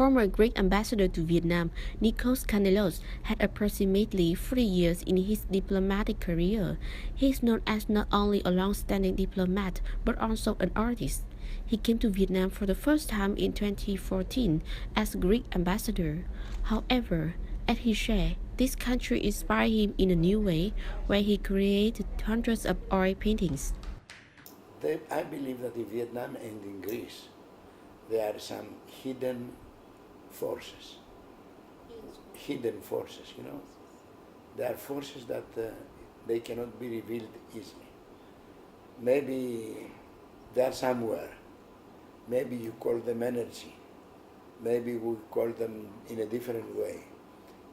Former Greek ambassador to Vietnam, Nikos Kanelos, had approximately 40 years in his diplomatic career. He is known as not only a long-standing diplomat but also an artist. He came to Vietnam for the first time in 2014 as Greek ambassador. However, as he shared, this country inspired him in a new way, where he created hundreds of oil paintings. I believe that in Vietnam and in Greece, there are some hidden forces. Hidden forces, you know. There are forces that they cannot be revealed easily. Maybe they are somewhere. Maybe you call them energy. Maybe we call them in a different way.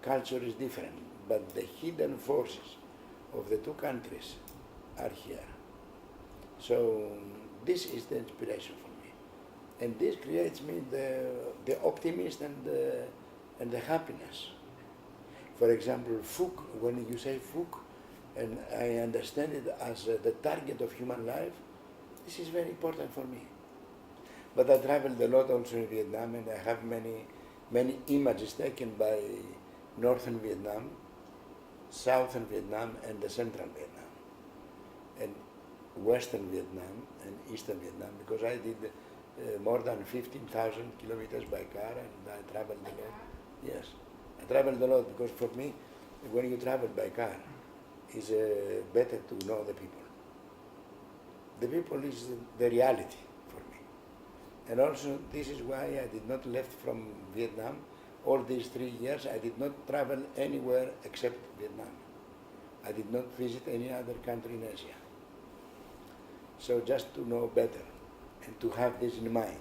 Culture is different, but the hidden forces of the two countries are here. So this is the inspiration for me. And this creates me the optimism and the happiness. For example, Fouque, when you say Fouque, and I understand it as the target of human life, this is very important for me. But I traveled a lot also in Vietnam, and I have many images taken by northern Vietnam, southern Vietnam, and the central Vietnam, and western Vietnam and eastern Vietnam, because I did more than 15,000 kilometers by car, and I traveled a lot. Yes, I traveled a lot because for me, when you travel by car, it's better to know the people. The people is the reality for me. And also, this is why I did not left from Vietnam. All these 3 years, I did not travel anywhere except Vietnam. I did not visit any other country in Asia. So just to know better and to have this in mind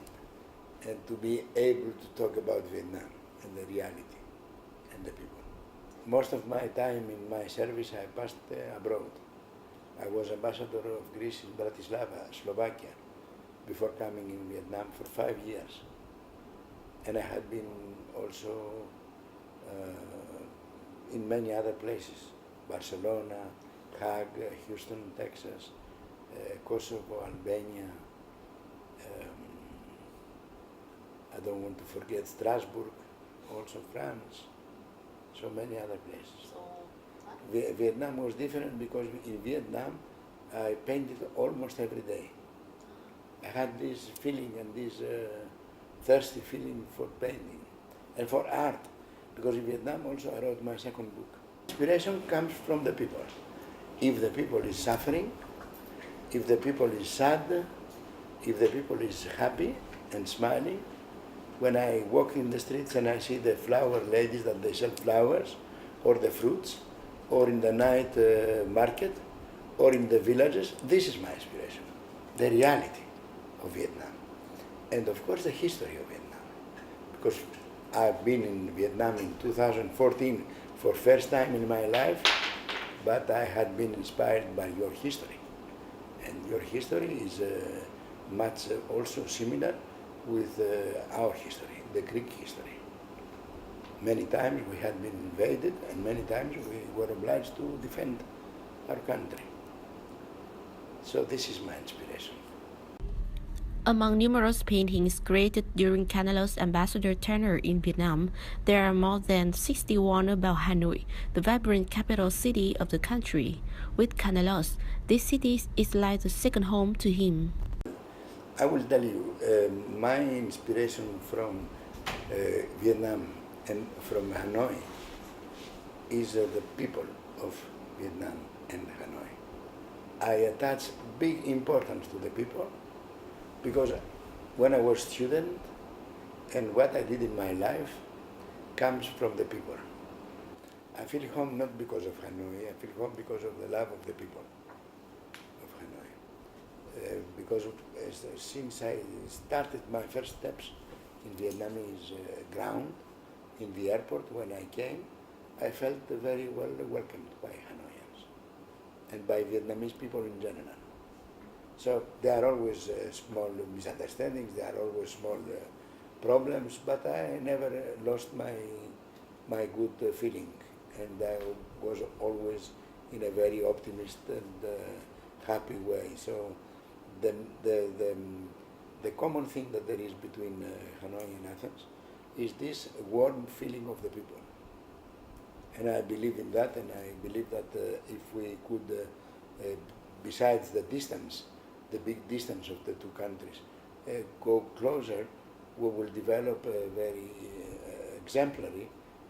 and to be able to talk about Vietnam and the reality and the people. Most of my time in my service I passed abroad. I was ambassador of Greece in Bratislava, Slovakia, before coming in Vietnam for 5 years. And I had been also in many other places, Barcelona, Hague, Houston, Texas, Kosovo, Albania, I don't want to forget Strasbourg, also France, so many other places. Vietnam was different because in Vietnam I painted almost every day. I had this feeling and this thirsty feeling for painting and for art, because in Vietnam also I wrote my second book. Inspiration comes from the people. If the people is suffering, if the people is sad, if the people is happy and smiling, when I walk in the streets and I see the flower ladies that they sell flowers, or the fruits, or in the night market, or in the villages, this is my inspiration. The reality of Vietnam. And of course the history of Vietnam. Because I've been in Vietnam in 2014 for first time in my life, but I had been inspired by your history. And your history is much also similar with our history, the Greek history. Many times we had been invaded, and many times we were obliged to defend our country. So this is my inspiration. Among numerous paintings created during Kanelos' ambassador tenure in Vietnam, there are more than 61 about Hanoi, the vibrant capital city of the country. With Kanelos, this city is like the second home to him. I will tell you, my inspiration from Vietnam and from Hanoi is the people of Vietnam and Hanoi. I attach big importance to the people because when I was student and what I did in my life comes from the people. I feel home not because of Hanoi, I feel home because of the love of the people of Hanoi. Because since I started my first steps in Vietnamese ground, in the airport when I came, I felt very well welcomed by Hanoians and by Vietnamese people in general. So there are always small misunderstandings, there are always small problems, but I never lost my good feeling, and I was always in a very optimist and happy way. So the common thing that there is between Hanoi and Athens is this warm feeling of the people. And I believe in that, and I believe that if we could, besides the distance, the big distance of the two countries, go closer, we will develop a very exemplary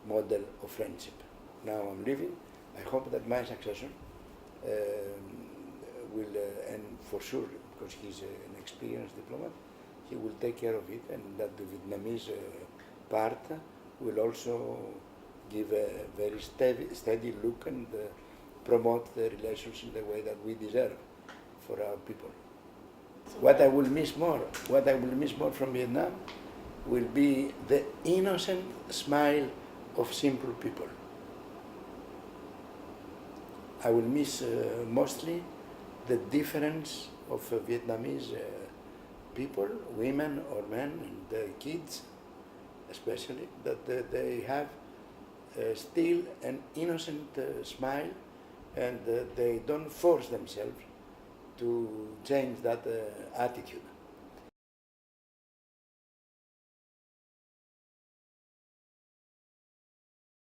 model of friendship. Now I'm leaving. I hope that my successor will, and for sure, because he's an experienced diplomat, he will take care of it, and that the Vietnamese part will also give a very steady look and promote the relations in the way that we deserve for our people. What I will miss more from Vietnam will be the innocent smile of simple people. I will miss mostly the difference of Vietnamese people, women or men, and kids especially, that they have still an innocent smile, and they don't force themselves to change that attitude.